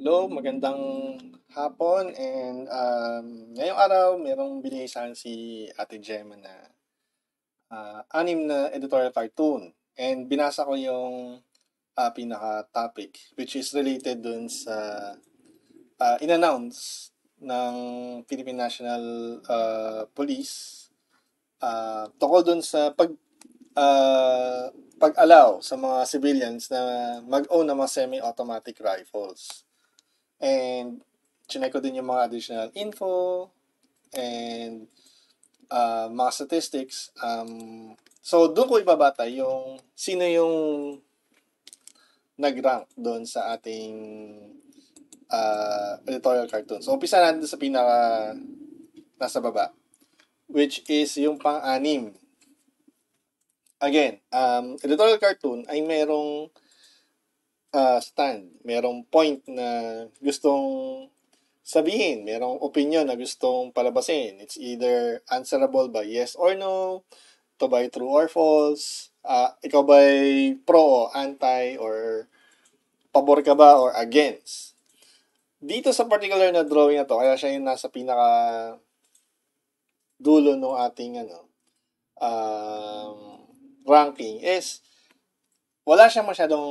Hello, magandang hapon and ngayong araw merong binigay sa'kin si Ate Gemma na anim na editorial cartoon and binasa ko yung pinaka-topic which is related dun sa in-announce ng Philippine National Police tungkol dun sa pag-allow sa mga civilians na mag-own ng mga semi-automatic rifles. And chinek ko din yung mga additional info and mga statistics. So, doon ko ibabata yung sino yung nag-rank doon sa ating editorial cartoon. So, umpisa natin sa pinaka nasa baba, which is yung pang-anim. Again, editorial cartoon ay merong stand, merong point na gustong sabihin, merong opinion na gustong palabasin. It's either answerable by yes or no, to by true or false, ikaw ba'y pro o anti, or pabor ka ba or against. Dito sa particular na drawing na to, kaya siya yung nasa pinaka dulo ng ating ranking is wala siyang masyadong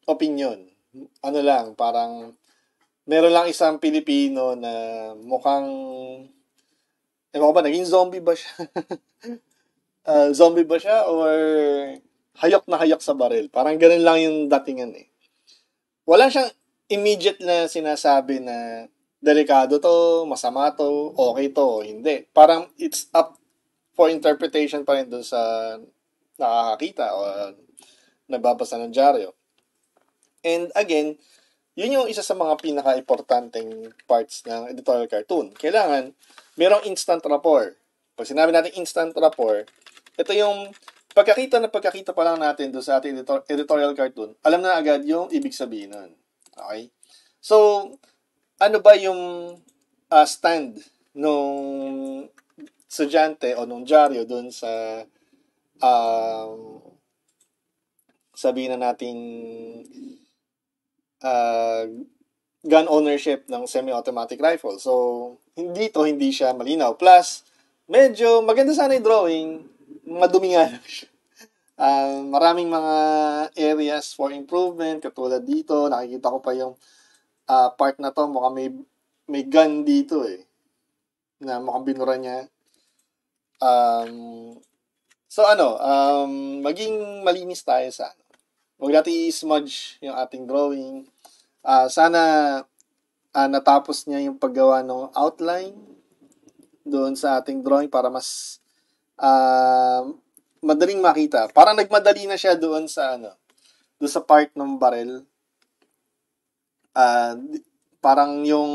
opinion. Ano lang, parang meron lang isang Pilipino na mukhang ewan ko ba, naging zombie ba siya? Zombie ba siya or hayok na hayok sa baril? Parang ganun lang yung datingan eh. Wala siyang immediate na sinasabi na delikado to, masama to, okay to, hindi. Parang it's up for interpretation pa rin dun sa nakakakita o nagbabasa ng dyaryo. And again, yun yung isa sa mga pinaka-importanteng parts ng editorial cartoon. Kailangan, merong instant rapport. Pag sinabi natin instant rapport, ito yung pagkakita pa lang natin doon sa ating editorial cartoon, alam na agad yung ibig sabihin nun. Okay? So, ano ba yung stand nung estudyante o nung dyaryo doon sa sabihin na nating gun ownership ng semi-automatic rifle. So, hindi siya malinaw. Plus, medyo maganda sana yung drawing, madumi nga lang siya. Maraming mga areas for improvement, katulad dito, nakikita ko pa yung part na to, mukhang may gun dito eh, na mukhang binura niya. Maging malinis tayo sa huwag natin i-smudge yung ating drawing. Sana natapos niya yung paggawa ng outline doon sa ating drawing para mas madaling makita. Parang nagmadali na siya doon sa doon sa part ng barrel. Parang yung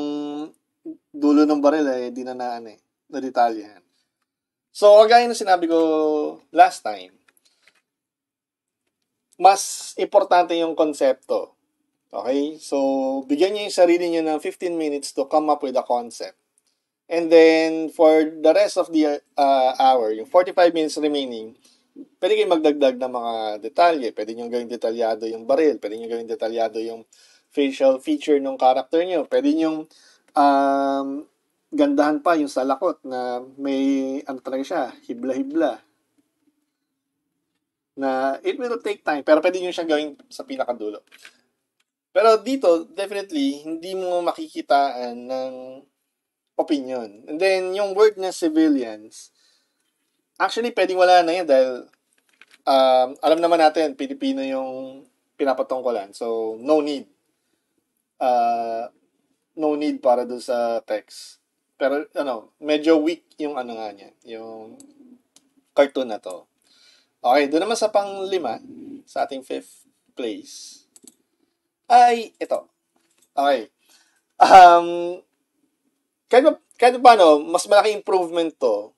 dulo ng barrel di na detalyehan. So, kagaya ng sinabi ko last time, mas importante yung konsepto. Okay? So, bigyan niyo yung sarili niyo ng 15 minutes to come up with a concept. And then, for the rest of the hour, yung 45 minutes remaining, pwede kayong magdagdag ng mga detalye. Pwede nyo gawing detalyado yung baril. Pwede nyo gawing detalyado yung facial feature ng character nyo. Pwede nyo gandahan pa yung salakot na may, talaga siya, hibla-hibla. Na it will take time, pero pwede nyo siyang gawin sa pinakadulo. Pero dito, definitely, hindi mo makikitaan ng opinion. And then, yung word na civilians, actually, pwedeng wala na yan dahil alam naman natin, Pilipino yung pinapatungkulan. So, no need. No need para doon sa text. Pero, medyo weak yung nga niya, yung cartoon na to. Okay, doon naman sa pang-5, sa ating 5th place, ay ito. Okay. Kahit paano, mas malaki improvement to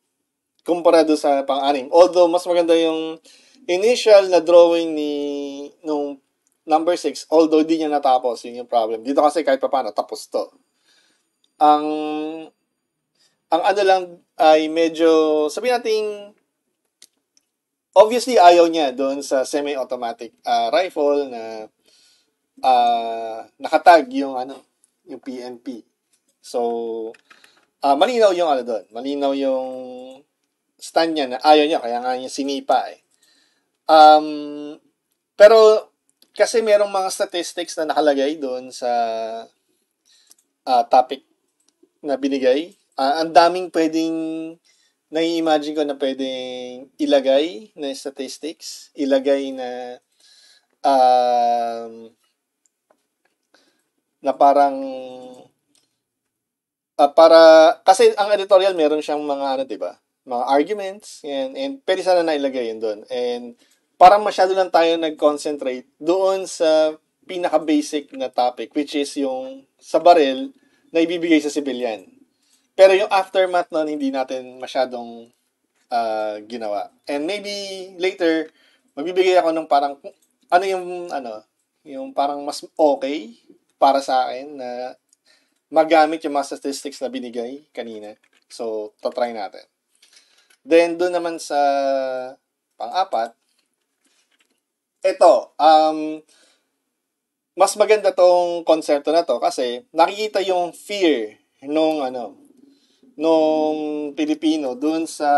kumpara do sa pang-6. Although, mas maganda yung initial na drawing nung number 6, although di niya natapos, yun yung problem. Dito kasi kahit paano, tapos to. Ang lang ay medyo, sabihin natin, obviously ayaw niya doon sa semi-automatic rifle na nakatag yung yung PNP. So, malinaw yung doon. Malinaw yung stand niya na ayaw niya, kaya nga niya sinipa eh. Pero, kasi merong mga statistics na nakalagay doon sa topic na binigay. Ang daming pwedeng nai-imagine ko na pwedeng ilagay na statistics, ilagay na na parang para kasi ang editorial meron siyang mga 'di ba? Mga arguments and pwede sana na ilagay yun doon. And parang masyado lang tayo nag-concentrate doon sa pinaka-basic na topic which is yung sa baril na ibibigay sa civilian. Pero yung aftermath nun, hindi natin masyadong ginawa. And maybe later, magbibigay ako ng parang, yung parang mas okay para sa akin na magamit yung mga statistics na binigay kanina. So, tatry natin. Then, doon naman sa pang-apat, ito, mas maganda tong konsepto na to kasi nakikita yung fear nung Pilipino doon sa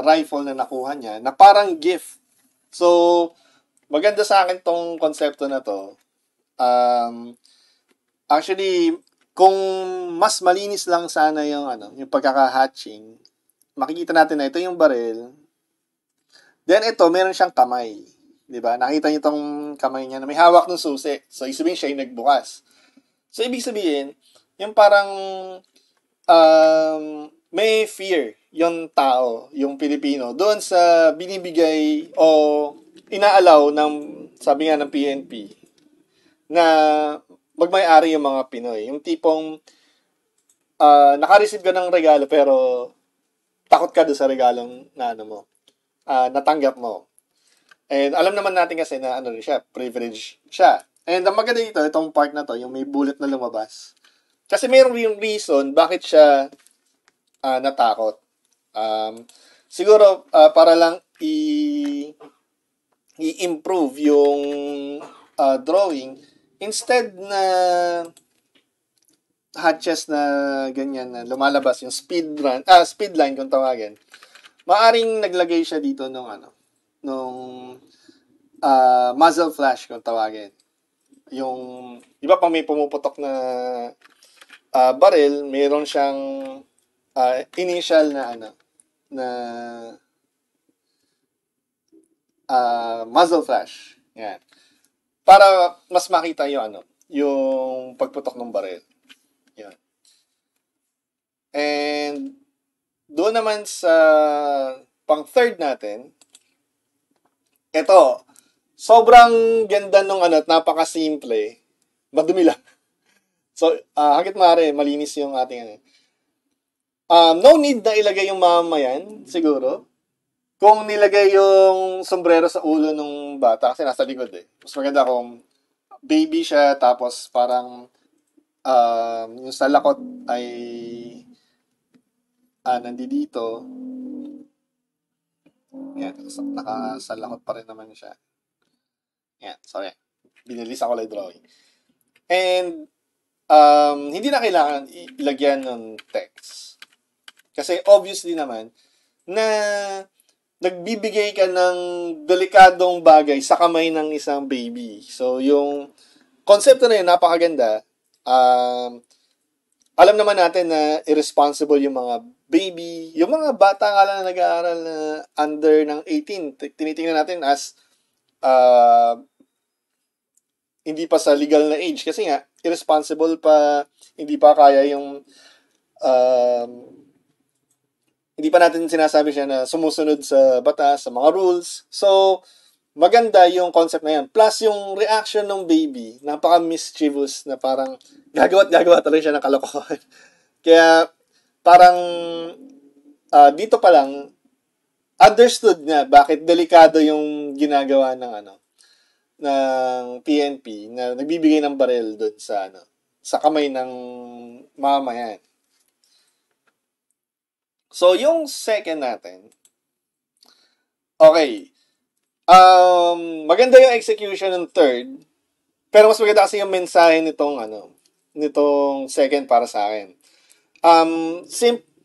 rifle na nakuha niya na parang gift. So, maganda sa akin tong konsepto na to. Actually, kung mas malinis lang sana yung yung pagkaka-hatching, makikita natin na ito yung baril. Then ito, meron siyang kamay. 'Di ba? Nakita niyo tong kamay niya na may hawak ng susi. So, ibig sabihin siya yung nagbukas. So, ibig sabihin, yung parang may fear yung tao, yung Pilipino, doon sa binibigay o inaalaw ng, sabi nga ng PNP, na magmay-ari yung mga Pinoy. Yung tipong naka-receive ka ng regalo pero takot ka doon sa regalong na natanggap mo. And alam naman natin kasi na siya, privilege siya. And ang maganda dito, itong part na to, yung may bullet na lumabas. Kasi mayroon yung reason bakit siya natakot. Siguro para lang i-improve yung drawing, instead na hatches na ganyan na lumalabas yung speed line kung tawagin, maaring naglagay siya dito nung muzzle flash kung tawagin. Yung, di ba pang may pumuputok na baril, mayroon siyang initial na na muzzle flash. Yan. Para mas makita yung yung pagputok ng baril. Yan. And doon naman sa pang third natin, ito, sobrang ganda nung napaka-simple. Madumi lang. So, hanggat maaari, malinis yung ating no need na ilagay yung mamamayan, siguro. Kung nilagay yung sombrero sa ulo ng bata, kasi nasa likod eh. Mas maganda kung baby siya, tapos parang yung sa lakot ay nandito. Yan, nakasalakot pa rin naman siya. Yan, sorry. Binilis ako lang drawing. And, hindi na kailangan ilagyan ng text. Kasi obviously naman, na nagbibigay ka ng delikadong bagay sa kamay ng isang baby. So, yung konsepto na yun, napakaganda. Alam naman natin na irresponsible yung mga baby, yung mga bata nga lang na nag-aaral na under ng 18. Tinitingnan natin as hindi pa sa legal na age. Kasi nga, irresponsible pa, hindi pa kaya yung hindi pa natin sinasabi siya na sumusunod sa batas, sa mga rules. So, maganda yung concept na yan. Plus, yung reaction ng baby, napaka-mischievous na parang gagawa talaga siya ng kalokohan. Kaya, parang dito pa lang, understood na bakit delikado yung ginagawa ng ng PNP na nagbibigay ng baril doon sa sa kamay ng mamamayan. So, yung second natin, okay, maganda yung execution ng third, Pero mas maganda kasi yung mensahe nitong second para sa akin.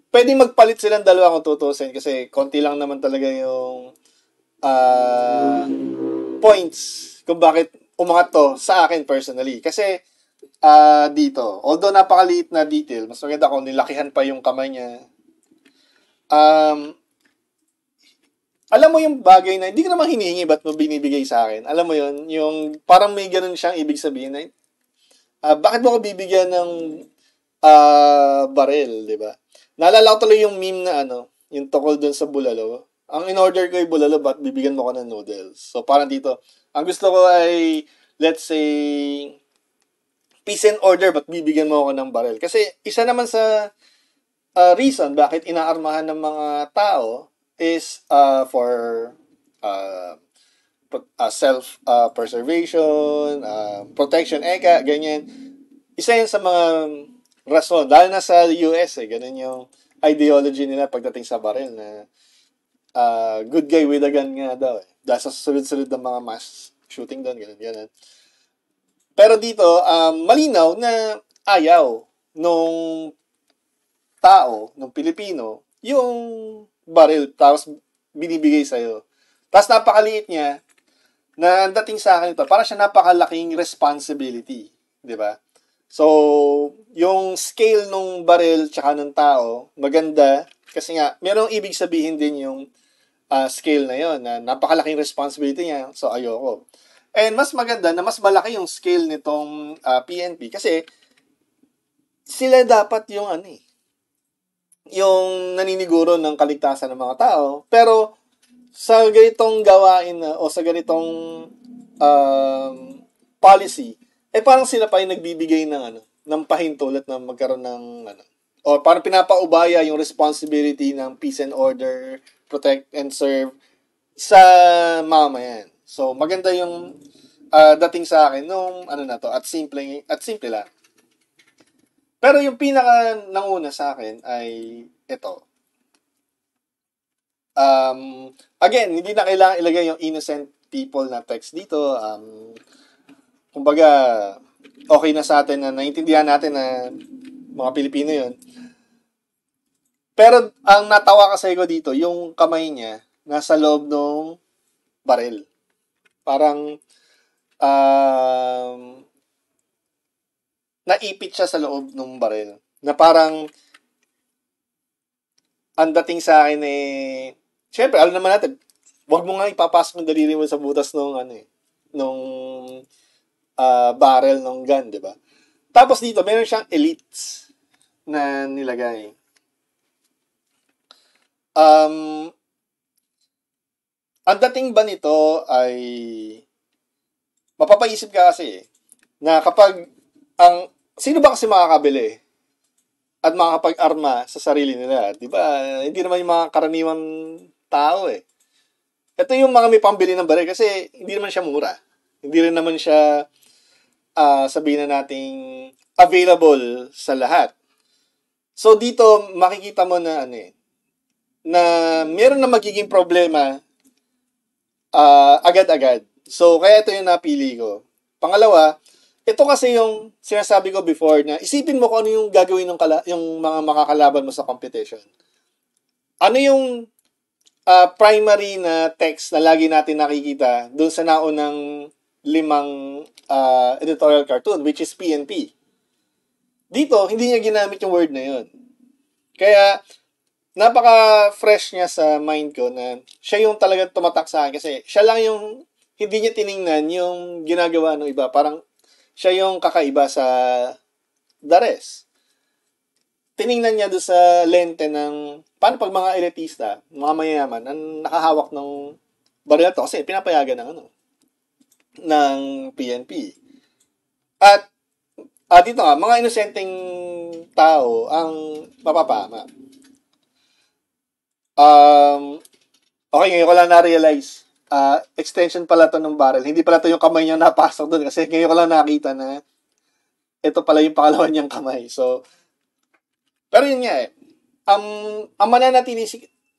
Pwedeng magpalit silang dalawa kung tutusin kasi konti lang naman talaga yung points kung bakit umangat to sa akin personally. Kasi dito, although napakaliit na detail, mas maganda kung nilakihan pa yung kamay niya. Alam mo yung bagay na hindi ko naman hinihingi ba't mo binibigay sa akin. Alam mo yun, yung parang may ganun siyang ibig sabihin na bakit mo ko bibigyan ng baril, di ba? Naalala ko tuloy yung meme na yung tukol dun sa bulalo. Ang in-order ko yung bulalo, ba't bibigyan mo ko ng noodles? So, parang dito, ang gusto ko ay, let's say, peace and order, ba't bibigyan mo ako ng baril? Kasi, isa naman sa reason bakit inaarmahan ng mga tao is for self-preservation, protection, ganyan. Isa yan sa mga rason. Dahil na sa US, ganun yung ideology nila pagdating sa baril na good guy with a gun nga daw. Dahil sa sunod-sunod ng mga mass shooting doon, ganun. Pero dito, malinaw na ayaw nung tao, nung Pilipino, yung baril, tapos binibigay sa'yo. Tapos napakaliit niya, na dating sa akin ito, para siya napakalaking responsibility. Di ba? So, yung scale nung baril tsaka ng tao, maganda. Kasi nga, merong ibig sabihin din yung scale na yon na napakalaking responsibility niya. So, ayoko. And mas maganda na mas malaki yung scale nitong PNP kasi sila dapat yung yung naniniguro ng kaligtasan ng mga tao. Pero, sa ganitong gawain o sa ganitong policy, parang sila pa yung nagbibigay ng pahintulot na magkaroon ng o parang pinapaubaya yung responsibility ng peace and order, protect and serve sa mamayan. So maganda yung dating sa akin nung na to at simple lang. Pero yung pinaka nanguna sa akin ay ito. Again, hindi na kailangan ilagay yung innocent people na text dito. Kumbaga, okay na sa atin na naintindihan natin na mga Pilipino yun. Pero, ang natawa kasi ko dito, yung kamay niya, nasa loob ng baril. Parang, naipit siya sa loob ng baril. Na parang, ang dating sa akin syempre, alam naman natin, wag mo nga ipapasok ng daliri mo sa butas nung barrel ng gun, di ba? Tapos dito, meron siyang elites na nilagay. Ang dating ba nito ay mapapaisip ka kasi na kapag sino ba kasi makakabili at makakapag-arma sa sarili nila, di ba? Hindi naman yung mga karaniwang tao Ito yung mga may pambili ng baril kasi hindi naman siya mura. Hindi rin naman siya sabihin na nating available sa lahat. So dito makikita mo na na meron na magiging problema agad-agad. So kaya ito yung napili ko. Pangalawa, ito kasi yung sinasabi ko before na isipin mo kung ano yung gagawin ng yung mga makakalaban mo sa competition. Ano yung primary na text na lagi natin nakikita doon sa naunang 5 editorial cartoon, which is PNP. Dito, hindi niya ginamit yung word na yun. Kaya, napaka-fresh niya sa mind ko na siya yung talagang tumatak sa akin kasi siya lang yung hindi niya tiningnan yung ginagawa ng iba. Parang siya yung kakaiba sa the rest. Tiningnan niya doon sa lente ng paano pag mga elitista, mga mayayaman, ang nakahawak ng baril to kasi pinapayagan ng PNP. At dito nga, mga inosenteng tao ang mapapama. Okay, ngayon ko lang na-realize. Extension pala to ng barrel. Hindi pala to yung kamay niya napasok doon kasi ngayon ko lang nakita na ito pala yung pangalawa niyang kamay. So, pero yun nga ang mananatili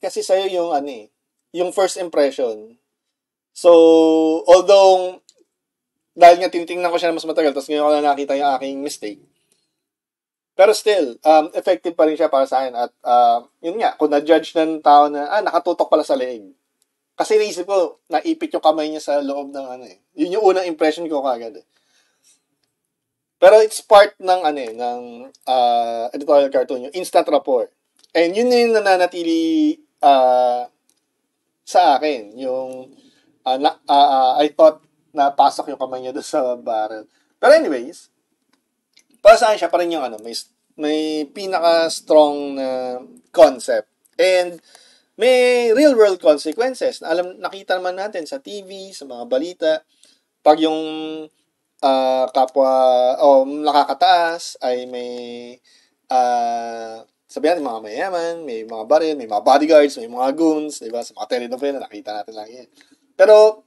kasi sa'yo yung yung first impression. So, although dahil nga tinitingnan ko siya na mas matagal, tapos ngayon ko na nakita yung aking mistake. Pero still, effective pa rin siya para sa akin. At yun nga, kung na-judge ng tao na, nakatutok pala sa leeg. Kasi naisip ko, naipit yung kamay niya sa loob ng ano eh. Yun yung unang impression ko kagad eh. Pero it's part ng ano eh, ng editorial cartoon, yung instant rapport. And yun yung nananatili sa akin. Yung, I thought na pasok yung kamay niya doon sa barrel. Pero anyways, para sa akin siya pa rin yung ano, may pinaka-strong na concept. And may real-world consequences. Nakita naman natin sa TV, sa mga balita, pag yung kapwa o nakakataas ay may sabihan mga mayaman, may mga baril, may mga bodyguards, may mga goons, di ba? Sa mga telenovela, nakita natin lang yan. Pero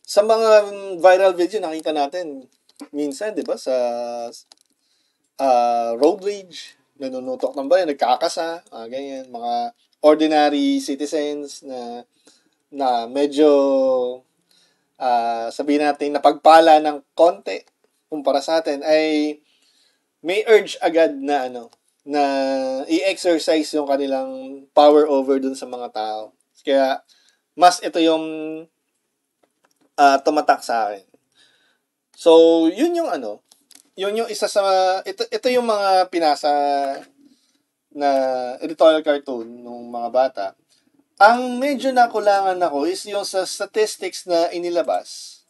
sa mga viral video, nakita natin minsan, di ba, sa road rage, nanunutok ng baril, nagkakasa, ganyan, mga ordinary citizens na medyo sabihin natin napagpala ng konti kumpara sa atin ay may urge agad na na i-exercise yung kanilang power over dun sa mga tao. Kaya mas ito yung tumatak sa akin. So, yun yung yun yung isa sa ito yung mga pinasa na editorial cartoon ng mga bata. Ang medyo nakulangan ako is yung sa statistics na inilabas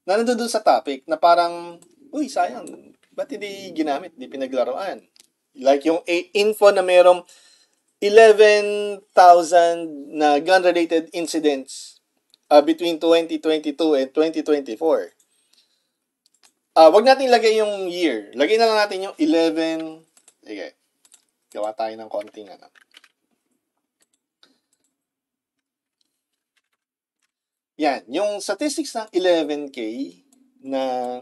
na nandun sa topic na parang, uy, sayang, ba't hindi ginamit, hindi pinaglaruan? Like yung info na merong 11,000 na gun-related incidents between 2022 and 2024. Wag natin ilagay yung year. Lagay na lang natin yung 11. Sige, gawa tayo ng konting Yan, yung statistics ng 11K na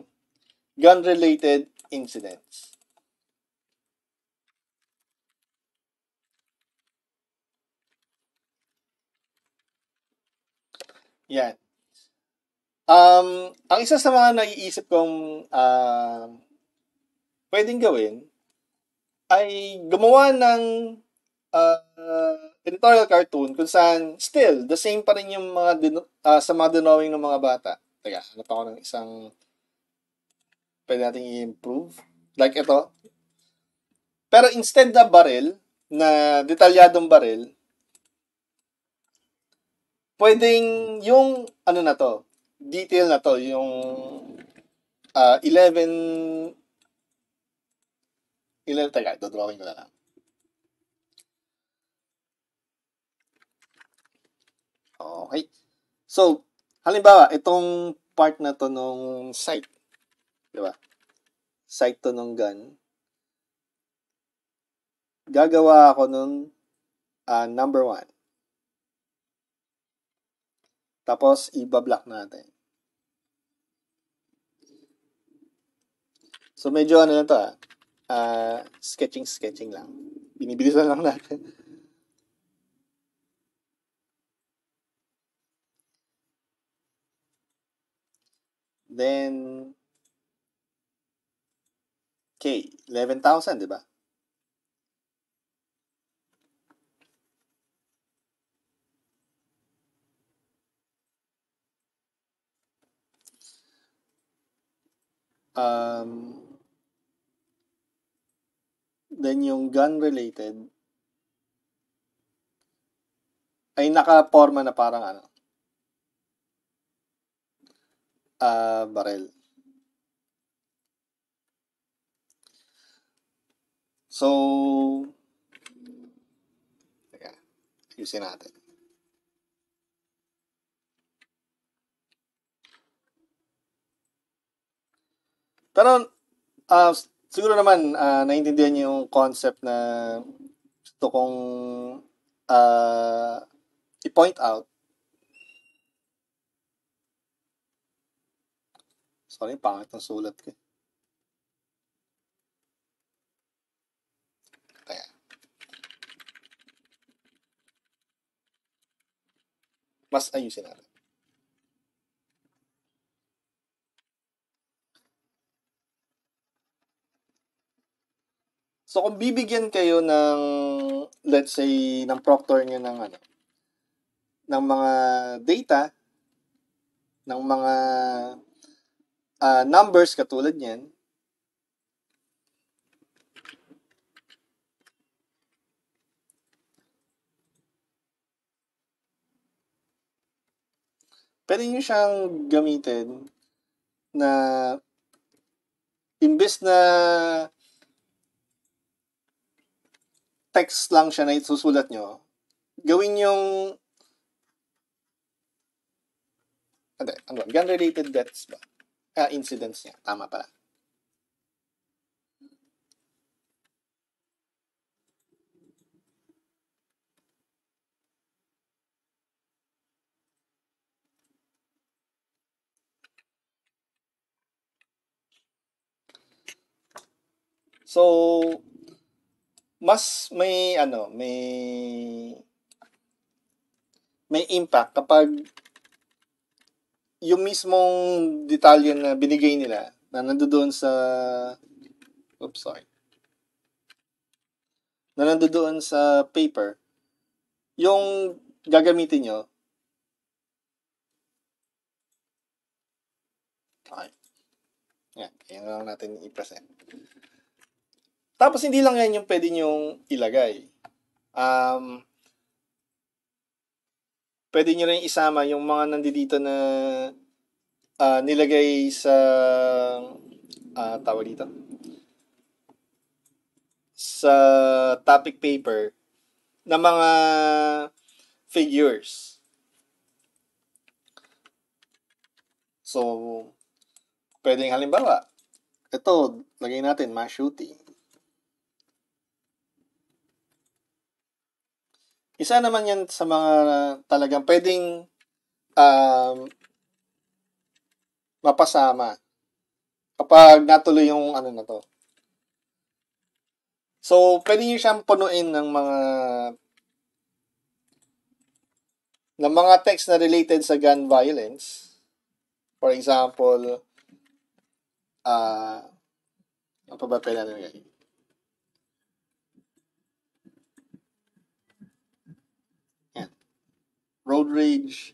gun-related incidents. Yan. Ang isa sa mga naiisip kong pwedeng gawin ay gumawa ng editorial cartoon kung saan still the same pa rin yung mga sa mga drawing ng mga bata. Teka, hanap ako ng isang pwede natin i-improve. Like ito. Pero instead na baril, na detalyadong baril, pwedeng yung ano na to, detail na to, yung 11, teka, dodrawing ko na lang. Okay. So, halimbawa, itong part na to nung sight. Diba? Sight to nung gun. Gagawa ako nung number 1. Tapos, iba-block natin. So, medyo ano na to sketching lang. Binibilisan lang natin. Then, K, 11,000, di ba? Then, yung gun-related ay naka-forma na parang barrel. So, teka, ayusin natin. Pero, siguro naman, naiintindihan niyo yung concept na gusto kong i-point out. Sorry, pangit ng sulat ko. Teka. Mas ayusin natin. So, kung bibigyan kayo ng, let's say, ng proctor nyo ng, ng mga data, ng mga numbers katulad niyan, pwede nyo siyang gamitin na imbes na text lang siya na isusulat nyo, gawin yung gun-related deaths ba? Incidents niya. Tama pala. So, mas may impact kapag yung mismong detalye na binigay nila na nandoon sa na nandoon sa paper, yung gagamitin nyo. Okay. Yan lang natin i-present. Tapos, hindi lang yan yung pwede nyong ilagay. Pwede nyo rin isama yung mga nandito na nilagay sa tawag dito sa topic paper na mga figures. So, pwedeng halimbawa, ito, lagay natin, mass shooting. Isa naman yan sa mga talagang pwedeng mapasama kapag natuloy yung na to. So, pwede nyo siyang punuin ng mga text na related sa gun violence. For example, ano pa ba pwede natin gawin? Yan. Road rage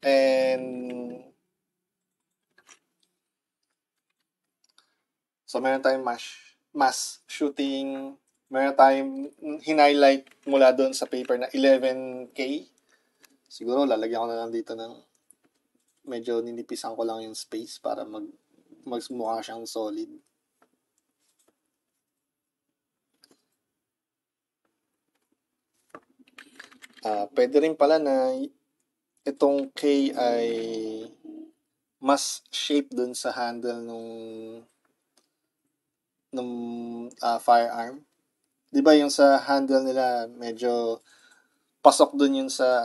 and so meron tayong mass shooting, meron tayong hinighlight mula doon sa paper na 11K. Siguro lalagyan ko na lang dito ng medyo ninipisan ko lang yung space para magmukha siyang solid. Pwede rin pala na itong K ay mas shape dun sa handle nung firearm. 'Di ba yung sa handle nila medyo pasok dun yun sa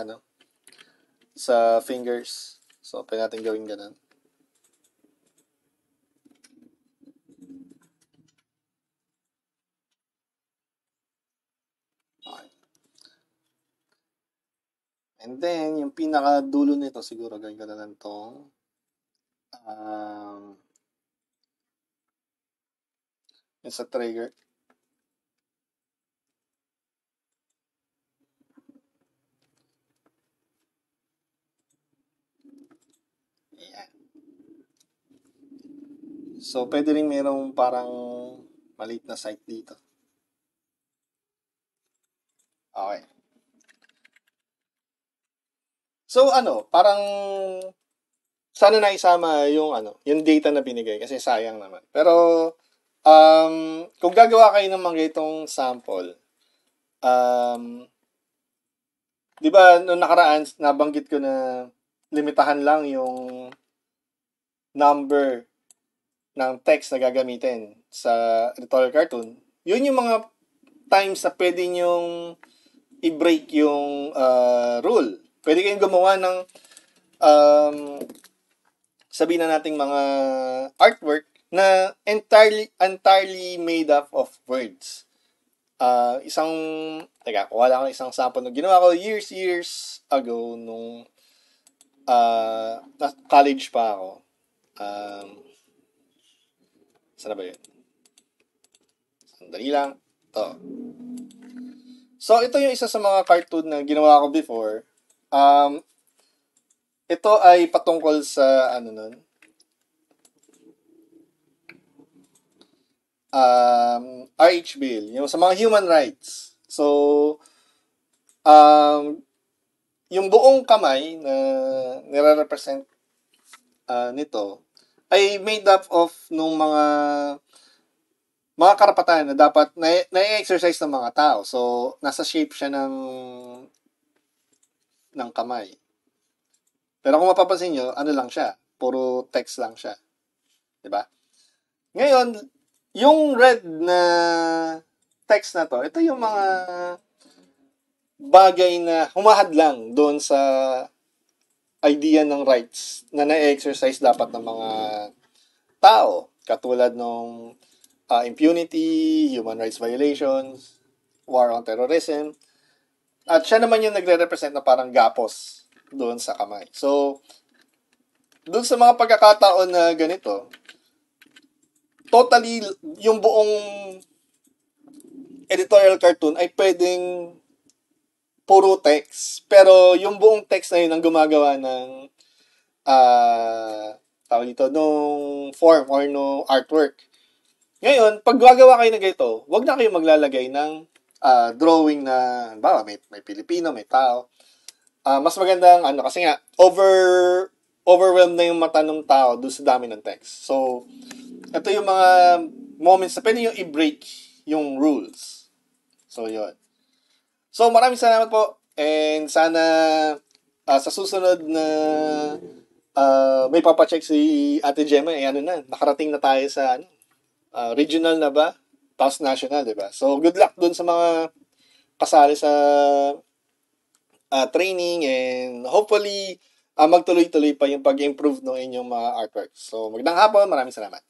sa fingers. So pwede natin gawin ganun. Okay. And then, yung pinaka-dulo nito, siguro gawin ko na lang tong yung sa trigger. Ayan. So, pwede rin merong parang maliit na sight dito. Okay. So, parang sana naisama yung yung data na binigay kasi sayang naman. Pero, kung gagawa kayo ng mga itong sample, di ba, noong nakaraan, nabanggit ko na limitahan lang yung number ng text na gagamitin sa editorial cartoon. Yun yung mga times na pwede nyong i-break yung rule. Pwede kayong gumawa ng sabihin na nating mga artwork na entirely made up of words. Kuha lang ng isang sample na ginawa ko years ago nung college pa ako. Saan ba yun? Sandali lang. Ito. So, ito yung isa sa mga cartoon na ginawa ko before. Ito ay patungkol sa, RH Bill, yung sa mga human rights. So, um, yung buong kamay na nire-represent nito ay made up of nung mga karapatan na dapat na-exercise ng mga tao. So, nasa shape siya ng kamay. Pero kung mapapansin nyo, ano lang siya? Puro text lang siya. 'Di ba? Ngayon, yung red na text na to, ito yung mga bagay na humahadlang doon sa idea ng rights na na-exercise dapat ng mga tao. Katulad ng impunity, human rights violations, war on terrorism. At siya naman yung nagre-represent na parang gapos doon sa kamay. So, doon sa mga pagkakataon na ganito, totally, yung buong editorial cartoon ay pwedeng puro text. Pero yung buong text na yun ang gumagawa ng tawag dito, nung form or no artwork. Ngayon, pag gagawa kayo ng ganito, wag na kayo maglalagay ng drawing na, halimbawa, may Pilipino, may tao. Mas magandang, kasi nga, overwhelmed na yung mata ng tao doon sa dami ng text. So, ito yung mga moments na pwede yung i-break yung rules. So, yun. So, maraming salamat po. And sana sa susunod na may papacheck si Ate Gemma, nakarating na tayo sa regional na ba? Tapos national, di ba? So, good luck dun sa mga kasali sa training and hopefully magtuloy-tuloy pa yung pag-improve ng inyong mga artworks. So, magandang hapon. Maraming salamat.